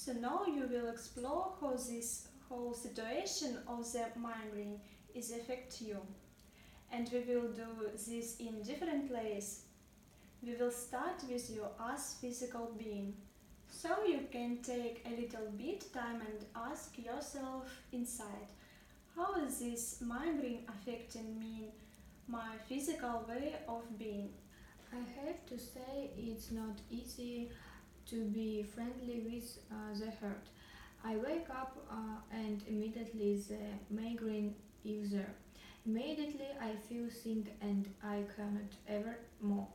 So now you will explore how this whole situation of the migraine is affect you. And we will do this in different ways. We will start with you as physical being. So you can take a little bit time and ask yourself inside, how is this migraine affecting me, my physical way of being? I have to say it's not easy to be friendly with the hurt. I wake up and immediately the migraine is there. Immediately I feel sick and I cannot ever more.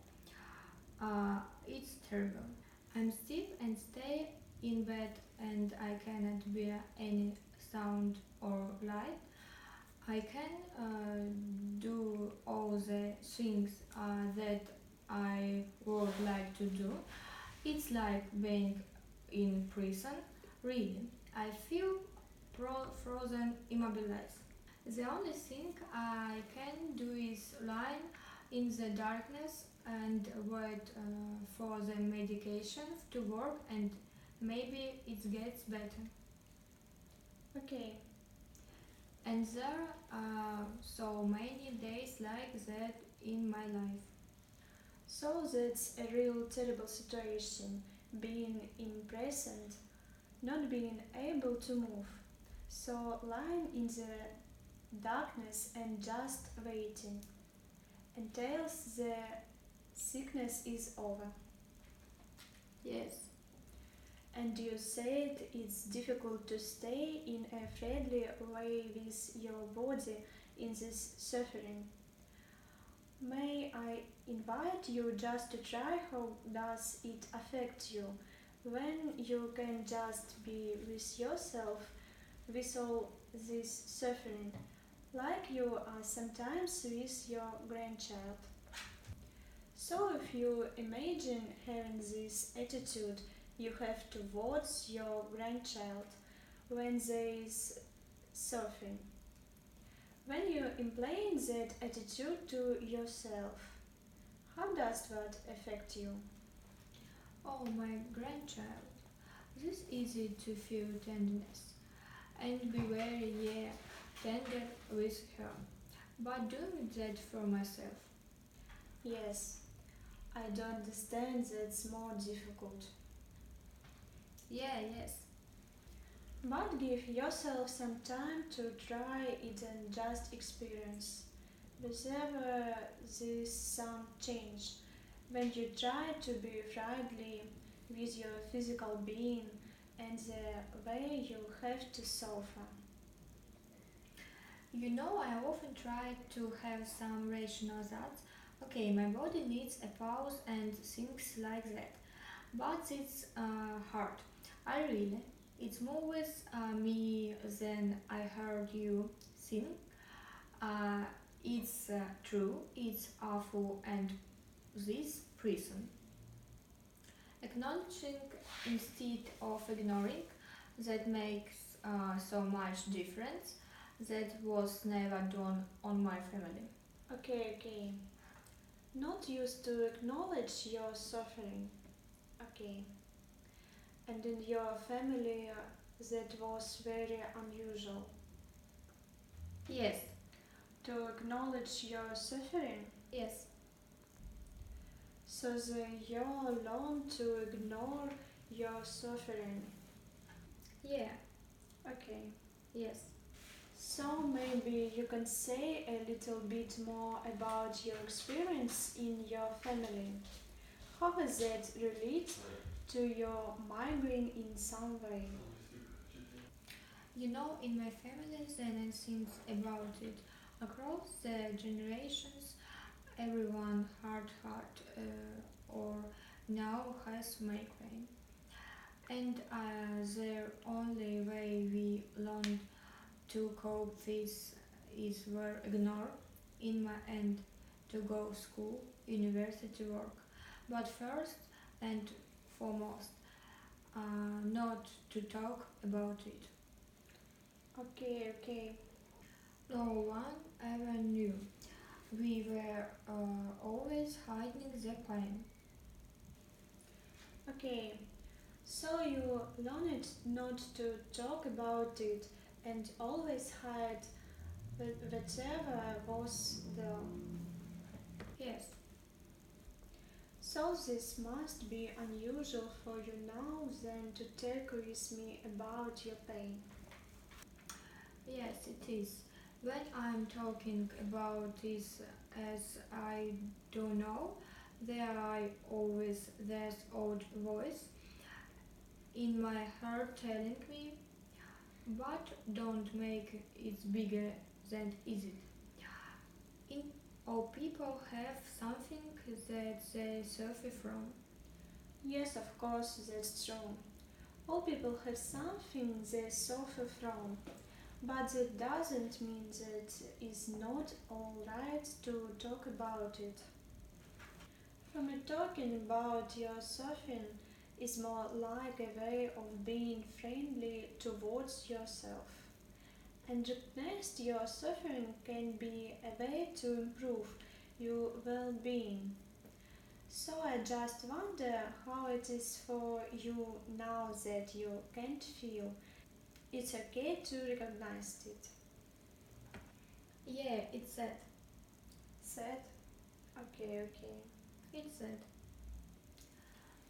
It's terrible. I'm stiff and stay in bed and I cannot bear any sound or light. I can do all the things that I would like to do. It's like being in prison. Really, I feel frozen, immobilized. The only thing I can do is lie in the darkness and wait for the medication to work, and maybe it gets better. Okay, And there are so many days like that in my life. so that's a real terrible situation, being imprisoned, not being able to move. So lying in the darkness and just waiting until the sickness is over. Yes, And you said it's difficult to stay in a friendly way with your body in this suffering. May I invite you just to try how does it affect you when you can just be with yourself with all this suffering, like you are sometimes with your grandchild. So if you imagine having this attitude you have towards your grandchild when there is suffering, when you implant that attitude to yourself, how does that affect you? oh my grandchild. This is easy to feel tenderness and be very tender with her. But doing that for myself. Yes, I don't understand that's more difficult. Yeah, yes. But give yourself some time to try it and just experience. Whenever this sound change, when you try to be friendly with your physical being and the way you have to suffer. You know, I often try to have some rational thoughts. Okay, my body needs a pause and things like that. But it's hard. I really. It's more with me than I heard you sing. Uh, it's true, it's awful, and this prison. Acknowledging instead of ignoring that makes so much difference. That was never done on my family. Okay. Not used to acknowledge your suffering. Okay. And in your family, that was very unusual. Yes, To acknowledge your suffering, yes, so that you're alone to ignore your suffering. yeah, Okay. yes. So maybe you can say a little bit more about your experience in your family. How does that relate to your migraine in some way? You know, in my family, then I think about it. Across the generations, everyone or now has migraine. And the only way we learned to cope with is were ignore in my end to go school, university work. But first and foremost, not to talk about it. Okay. No one ever knew. We were always hiding the pain. Okay. So you learned not to talk about it and always hide whatever was there. Yes, So this must be unusual for you now then to talk with me about your pain. yes, it is. When I'm talking about this as I don't know, there I always there's old voice in my heart telling me, but don't make it bigger than is it. In all people have something that they suffer from. Yes, of course, that's true. All people have something they suffer from, but that doesn't mean that it's not alright to talk about it. For me, talking about your suffering is more like a way of being friendly towards yourself. And recognize your suffering can be a way to improve your well being. So I just wonder how it is for you now that you can't feel. It's okay to recognize it. Yeah, it's that. Sad? Okay. It's that.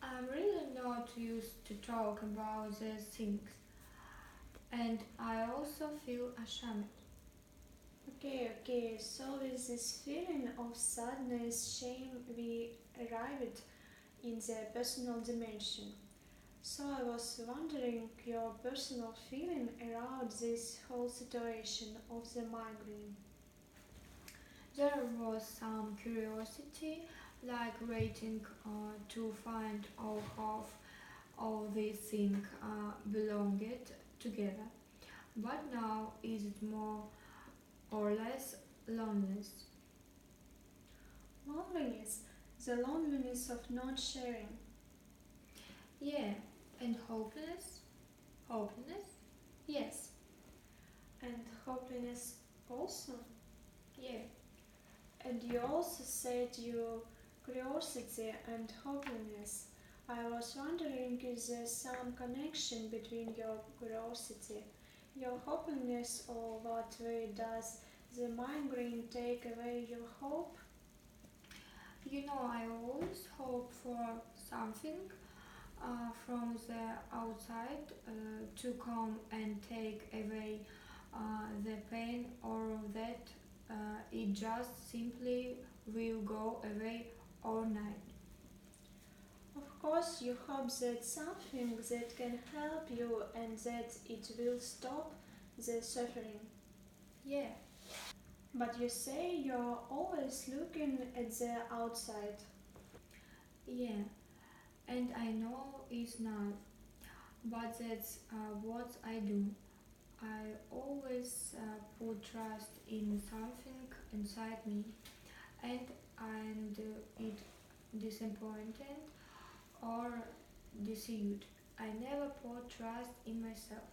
I'm really not used to talk about these things, and I also feel ashamed. Okay. So with this feeling of sadness, shame, we arrived in the personal dimension. So I was wondering your personal feeling around this whole situation of the migraine. There was some curiosity, like waiting to find out how all these things belonged together. But now is it more or less loneliness? Loneliness, the loneliness of not sharing. Yeah, and hopelessness? Hopelessness? Yes, and hopelessness also. Yeah. And you also said your curiosity and hopelessness. I was wondering is there some connection between your curiosity, your hopelessness, or what way does the migraine take away your hope? You know, I always hope for something from the outside to come and take away the pain, or that it just simply will go away overnight. Of course, you hope that something that can help you and that it will stop the suffering. Yeah, But you say you're always looking at the outside. yeah, and I know it's not, but that's what I do. I always put trust in something inside me, and it disappointed or deceived. I never put trust in myself.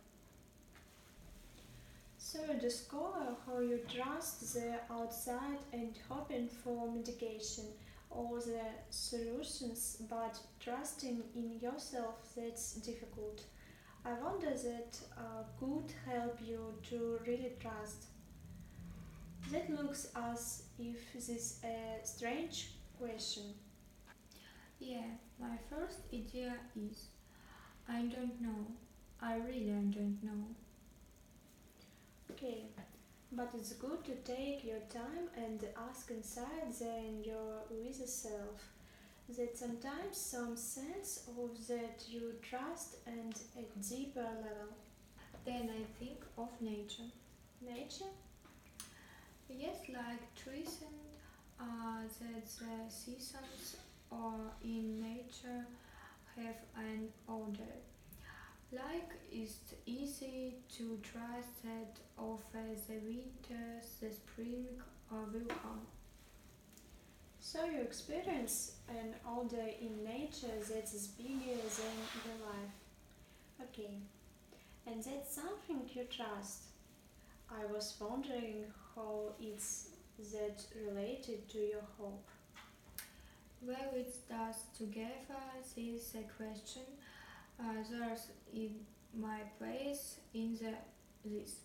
So you discover how you trust the outside and hoping for medication or the solutions, but trusting in yourself that's difficult. I wonder that could help you to really trust. That looks as if this is a strange question. Yeah, my first idea is I don't know. I really don't know. Okay, but it's good to take your time and ask inside then your with yourself. That sometimes some sense of that you trust and a deeper level. Then I think of nature. Nature? Yes, like trees and that the seasons or in nature have an order. Like it's easy to trust that of the winter, the spring will come. So you experience an order in nature that is bigger than your life. Okay, and that's something you trust. I was wondering how it's that related to your hope. Well, it does together this question There's in my place in this.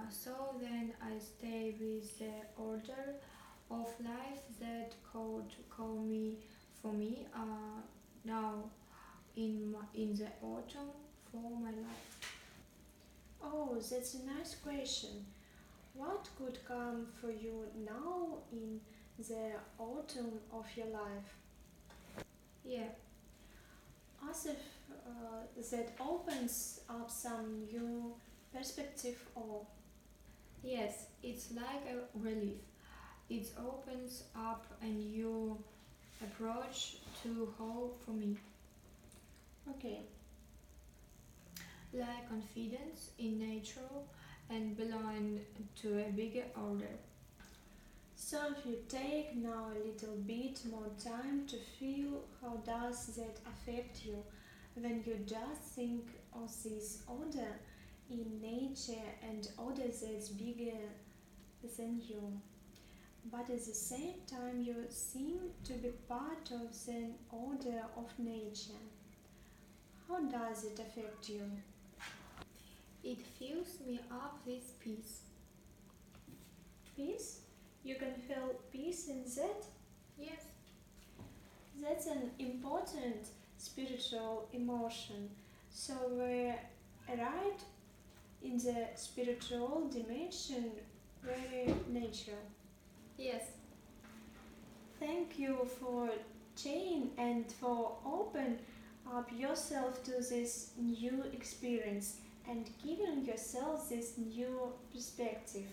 So then I stay with the order of life that could call me for me now in the autumn for my life. Oh, that's a nice question. What could come for you now in the autumn of your life? Yeah, As if that opens up some new perspective or yes, it's like a relief. It opens up a new approach to hope for me, okay. like confidence in nature and belong to a bigger order. So if you take now a little bit more time to feel how does that affect you when you just think of this order in nature and order that's bigger than you. But at the same time you seem to be part of the order of nature. How does it affect you? It fills me up with peace. Peace? You can feel peace in that? Yes, That's an important spiritual emotion. So we're right in the spiritual dimension, very natural. yes, Thank you for sharing and for open up yourself to this new experience and giving yourself this new perspective.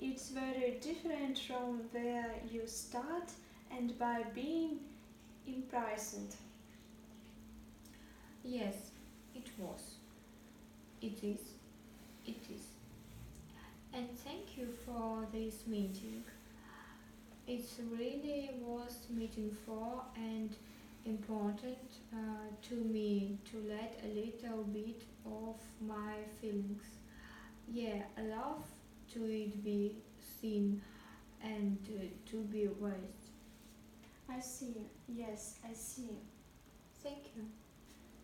It's very different from where you start and by being imprisoned. yes, it was. It is. It is. And thank you for this meeting. It's really worth meeting for and important to me to let a little bit of my feelings. Yeah, I love to it be seen and to be voiced. I see. Yes, I see. Thank you.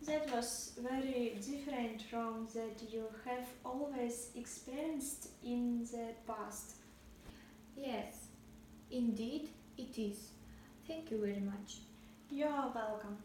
That was very different from that you have always experienced in the past. Yes, indeed it is. Thank you very much. You are welcome.